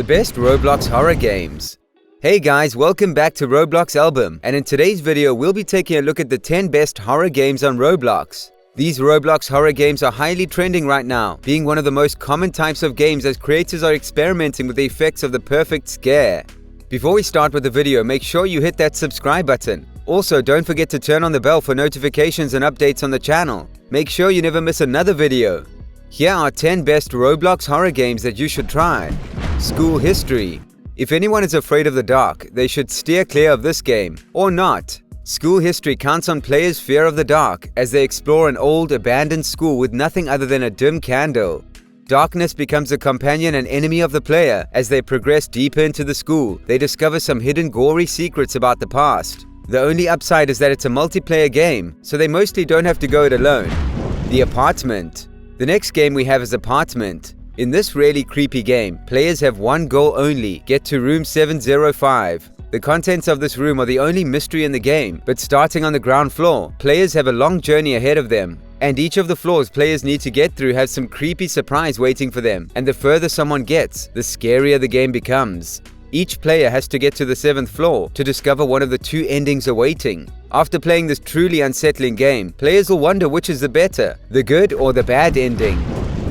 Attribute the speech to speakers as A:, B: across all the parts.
A: The best Roblox horror games. Hey guys, welcome back to Roblox album, and in today's video we'll be taking a look at the 10 best horror games on Roblox. These Roblox horror games are highly trending right now, being one of the most common types of games as creators are experimenting with the effects of the perfect scare. Before we start with the video, make sure you hit that subscribe button. Also, don't forget to turn on the bell for notifications and updates on the channel. Make sure you never miss another video. Here are 10 best Roblox horror games that you should try. School History. If anyone is afraid of the dark, they should steer clear of this game, or not. School History counts on players' fear of the dark as they explore an old, abandoned school with nothing other than a dim candle. Darkness becomes a companion and enemy of the player. As they progress deeper into the school, they discover some hidden gory secrets about the past. The only upside is that it's a multiplayer game, so they mostly don't have to go it alone. The Apartment. The next game we have is Apartment. In this really creepy game, players have one goal only: get to room 705. The contents of this room are the only mystery in the game, but starting on the ground floor, players have a long journey ahead of them. And each of the floors players need to get through has some creepy surprise waiting for them, and the further someone gets, the scarier the game becomes. Each player has to get to the 7th floor to discover one of the two endings awaiting. After playing this truly unsettling game, players will wonder which is the better, the good or the bad ending.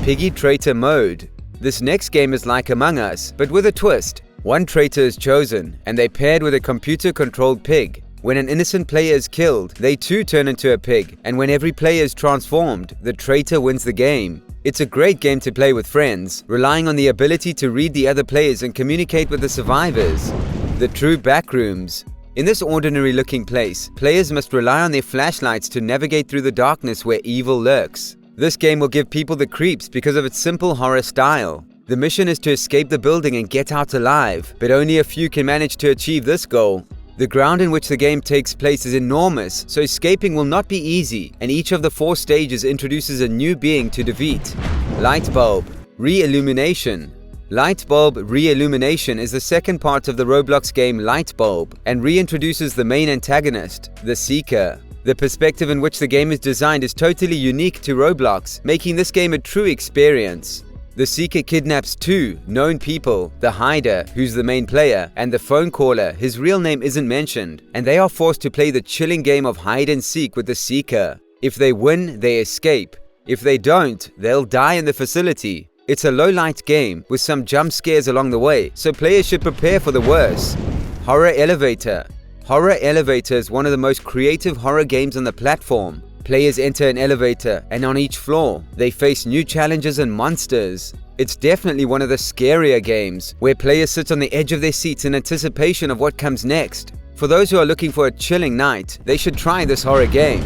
A: Piggy Traitor Mode. This next game is like Among Us, but with a twist. One traitor is chosen, and they paired with a computer-controlled pig. When an innocent player is killed, they too turn into a pig, and when every player is transformed, the traitor wins the game. It's a great game to play with friends, relying on the ability to read the other players and communicate with the survivors. The True Backrooms. In this ordinary-looking place, players must rely on their flashlights to navigate through the darkness where evil lurks. This game will give people the creeps because of its simple horror style. The mission is to escape the building and get out alive, but only a few can manage to achieve this goal. The ground in which the game takes place is enormous, so escaping will not be easy, and each of the 4 stages introduces a new being to defeat. Lightbulb Re-Illumination. Lightbulb Re-Illumination is the second part of the Roblox game Lightbulb, and reintroduces the main antagonist, the Seeker. The perspective in which the game is designed is totally unique to Roblox, making this game a true experience. The Seeker kidnaps 2 known people, the Hider, who's the main player, and the phone caller, his real name isn't mentioned, and they are forced to play the chilling game of hide and seek with the Seeker. If they win, they escape. If they don't, they'll die in the facility. It's a low-light game with some jump scares along the way, so players should prepare for the worst. Horror Elevator. Horror Elevator is one of the most creative horror games on the platform. Players enter an elevator, and on each floor, they face new challenges and monsters. It's definitely one of the scarier games, where players sit on the edge of their seats in anticipation of what comes next. For those who are looking for a chilling night, they should try this horror game.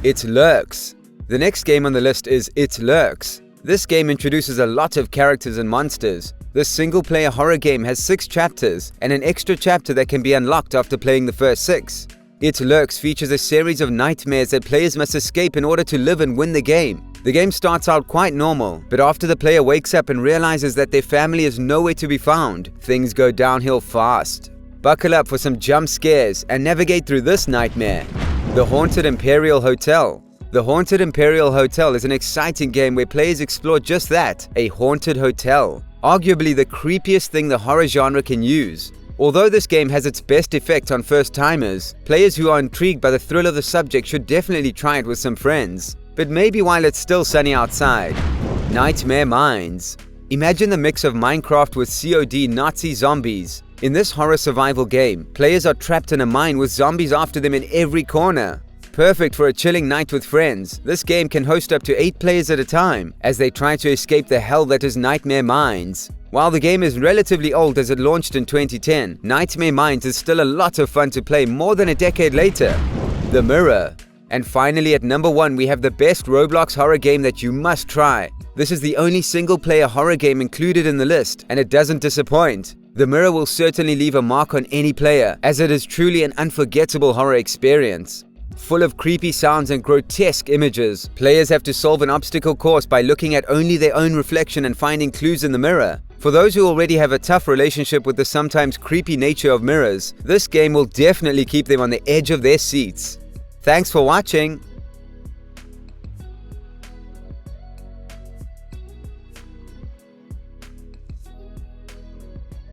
A: It Lurks. The next game on the list is It Lurks. This game introduces a lot of characters and monsters. This single-player horror game has 6 chapters, and an extra chapter that can be unlocked after playing the first 6. It Lurks features a series of nightmares that players must escape in order to live and win the game. The game starts out quite normal, but after the player wakes up and realizes that their family is nowhere to be found, things go downhill fast. Buckle up for some jump scares and navigate through this nightmare. The Haunted Imperial Hotel. The Haunted Imperial Hotel is an exciting game where players explore just that, a haunted hotel. Arguably the creepiest thing the horror genre can use. Although this game has its best effect on first-timers, players who are intrigued by the thrill of the subject should definitely try it with some friends. But maybe while it's still sunny outside. Nightmare Mines. Imagine the mix of Minecraft with COD Nazi zombies. In this horror survival game, players are trapped in a mine with zombies after them in every corner. Perfect for a chilling night with friends, this game can host up to 8 players at a time as they try to escape the hell that is Nightmare Mines. While the game is relatively old as it launched in 2010, Nightmare Mines is still a lot of fun to play more than a decade later. The Mirror. And finally at number 1 we have the best Roblox horror game that you must try. This is the only single-player horror game included in the list, and it doesn't disappoint. The Mirror will certainly leave a mark on any player, as it is truly an unforgettable horror experience. Full of creepy sounds and grotesque images, players have to solve an obstacle course by looking at only their own reflection and finding clues in the mirror. For those who already have a tough relationship with the sometimes creepy nature of mirrors, this game will definitely keep them on the edge of their seats. Thanks for watching.